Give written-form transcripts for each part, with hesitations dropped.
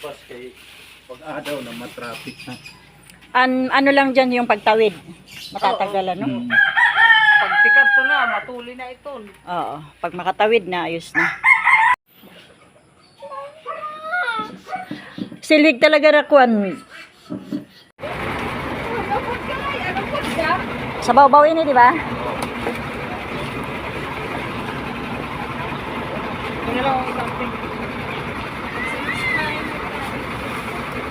bus kay pag-adaw na matraffic na. Ano lang dyan yung pagtawid. Matatagalan, no? Pag tikat to na, matuli na ito. Oo. Pag makatawid na, ayos na. Silig talaga na kuwan. Sa baw-baw ini, di ba? Ano lang ang something.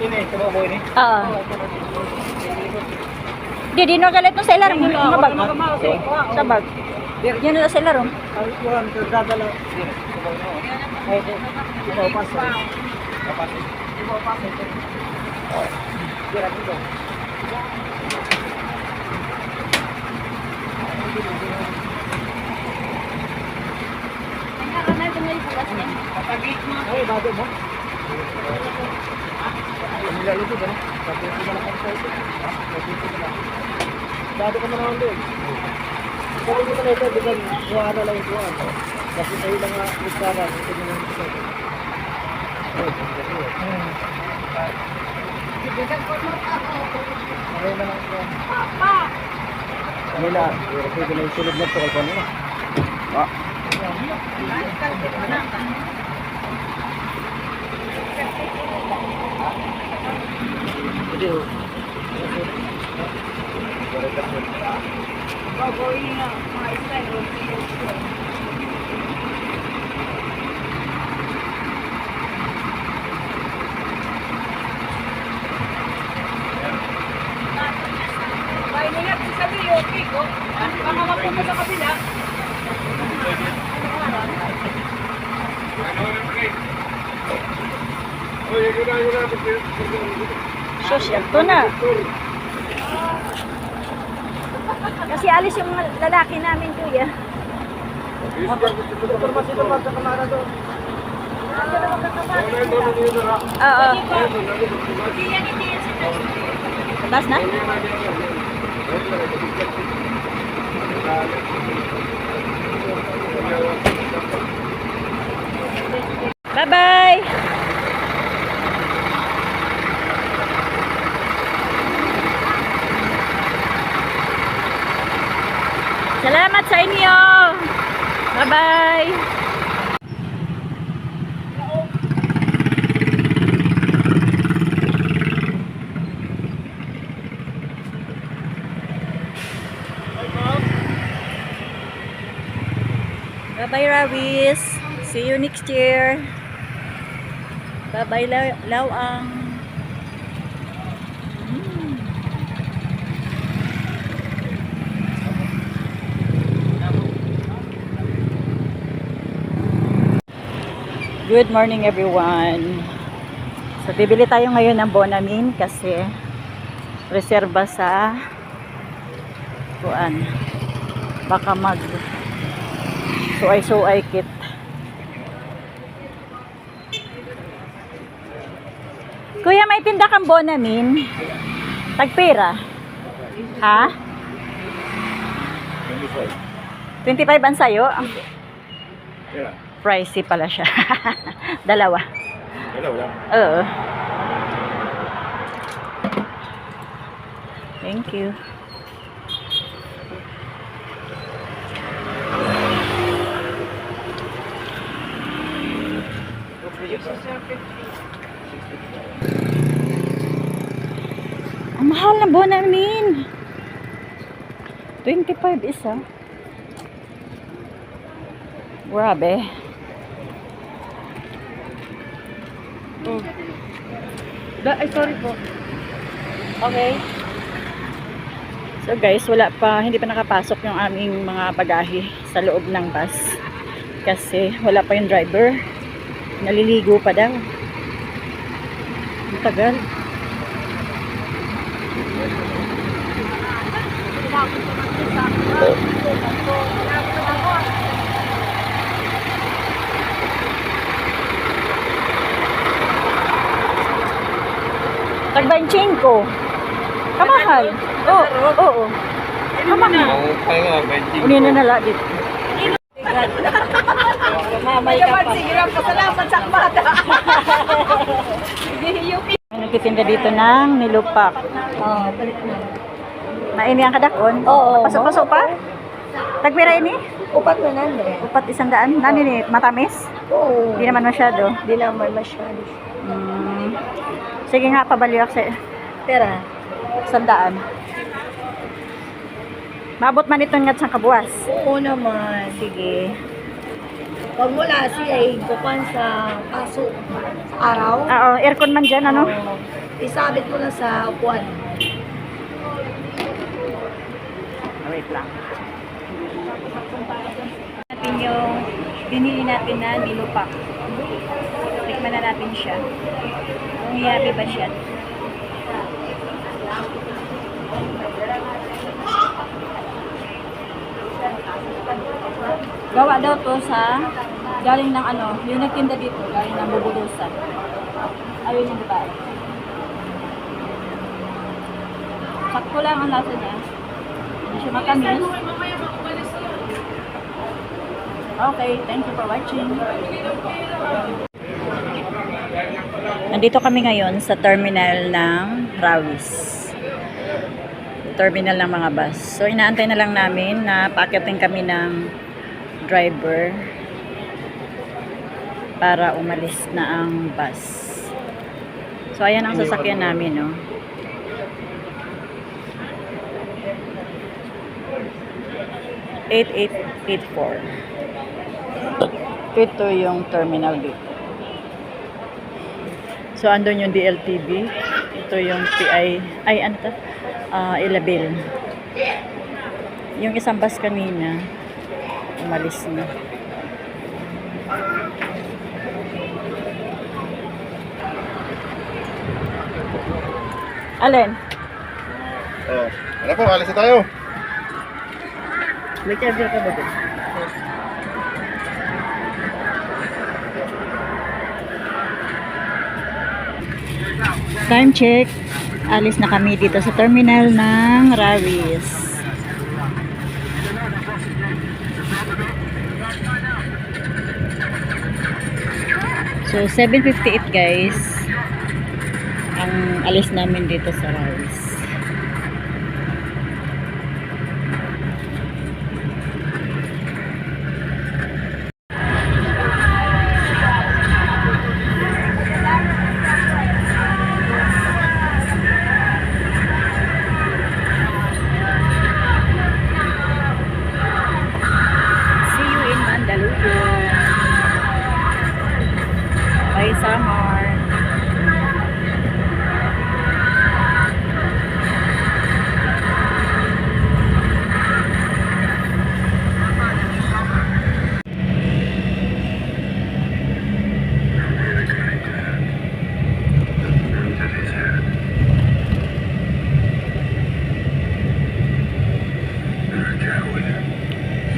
Ini, tumaboy ni. Oo. Di no galit no sa ilar mo mga bag. Sa bag. Yan na sa ilar mo. Ay, kuhan, dadala. Ay, ito pas. Kapas. Ito pas. Dira dito. Kapagit mo. Ay, bago mo. Nilalo ko ba? Sabi ko na lang sa ito. Dado ka na naman doon. Sabi ko na ito, bigan, kuha na lang ito. Kasi tayo lang nga, iskara. Ito na lang ito. Maray na lang ito. Ano na, pwede na yung sulod na ito. Kalpan na. Video. Gagawin na mga style. Kaya nila sabi yung pico. Baka mapunta sa kabila. Social to na. Kasi alis yung lalaki namin, kuya. Informasi naman sa kamara doon. Oo. Taas na? Bye-bye! Salamat sa inyo! Bye-bye! Bye-bye, Rawis! See you next year! Bye-bye, Lawang! Good morning everyone. So bibili tayo ngayon ng Bonamin kasi reserba sa kuan. Baka mag suay-suay kit. Kuya, may tinda kang Bonamin? Tagpira? Ha? 25 ang sayo? Yeah. Pricey pala siya. Dalawa. Hello lang. Oo. Thank you. Ang mahal na Bonamin. 25 isa. Grabe. Ay, sorry po. Okay. So guys, hindi pa nakapasok yung aming mga bagahe sa loob ng bus. Kasi wala pa yung driver. Naliligo pa daw. Ang tagal. Tag-25 ko. Kamahal. Oo. Kamahal. Kaya nga, 20. Unin na nala dito. Nadamay ka pa. Sige lang, pasalamat sa akmada. Yuki. Nagtitinda dito ng nilupak. Oo, palit na. Naini ang kadakon? Oo. Pasok-pasok pa? Tagpira ini? Upat na nande. Upat 100. Nani ni matamis? Oo. Di naman masyado. Di naman masyado. Sige nga, pabaliwak sa Pera. 100. Maabot man ito nga sa kabuwas. Oo naman. Sige. Pag mula siya ay kupan sa paso sa araw. Oo, aircon man dyan, ano? Oo. Isabit mo na sa upuan. Wait lang. Natin yung binili natin na nilupak. Tikman na natin siya. Kung yabi ba siya. Gawa daw to sa galing ng ano, yung nagtinda dito, galing ng Bubulusan. Ayun yung babae. Sakto lang ang lasa niya. Hindi siya matamis. Okay, thank you for watching. Nandito kami ngayon sa terminal ng Rawis. Terminal ng mga bus. So, inaantay na lang namin na paakyatin kami ng driver para umalis na ang bus. So, ayan ang sasakyan namin, no? $8884. Ito yung terminal dito. So, andun yung DLTV. Ito yung PI, ay ano to? Ilabil. Yung isang bus kanina, umalis na. Alin? Oh, ano po, alis na tayo. May charger ka ba doon? Time check. Alis na kami dito sa terminal ng Rawis. So, 7:58 guys. Ang alis namin dito sa Rawis. See you in Mandaluyong. Bye, Samar.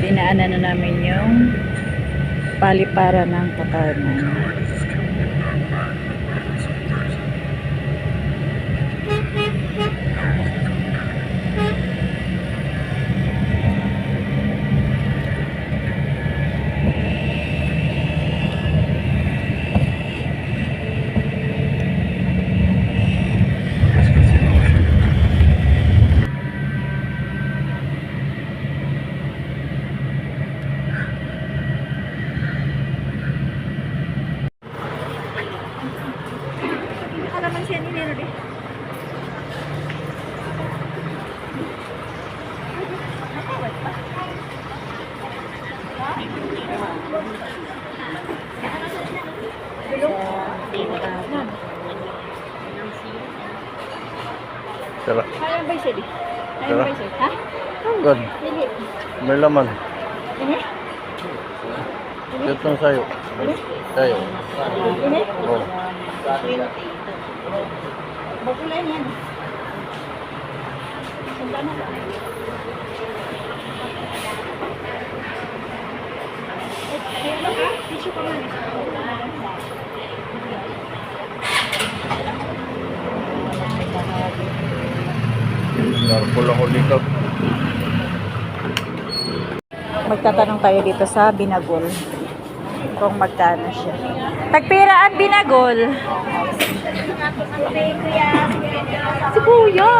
Dinaanan na namin yung palipara ng Katarman. Nakalaman siya ni Nero di. Tara, Kaya ba siya di? Kaya Tara. ba siya? Ha? God, Dili. may laman. Ini? Ito sa'yo. Sa'yo. Ini? Oh. Bagulay niyan. Sandaan na ba? Ano ka? Tissue ka man. Narpul ako dito. Magtatanong tayo dito sa Binagol. kung magkano siya. Tagpiraan binagol. Si Kuya.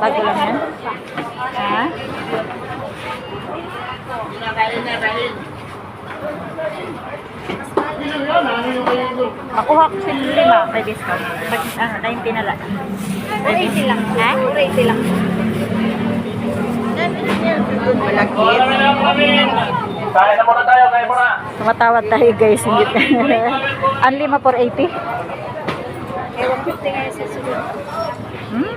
Bago lang yan? Ha? Makuha ko sa 5 kay discount. 90 na lang. 80 lang. Ha? 80 lang. Kaya na muna tayo, kaya muna. Tumatawad tayo guys. Hindi ang 5 for 80. Eh, 150 nga yung susunod. Hmm?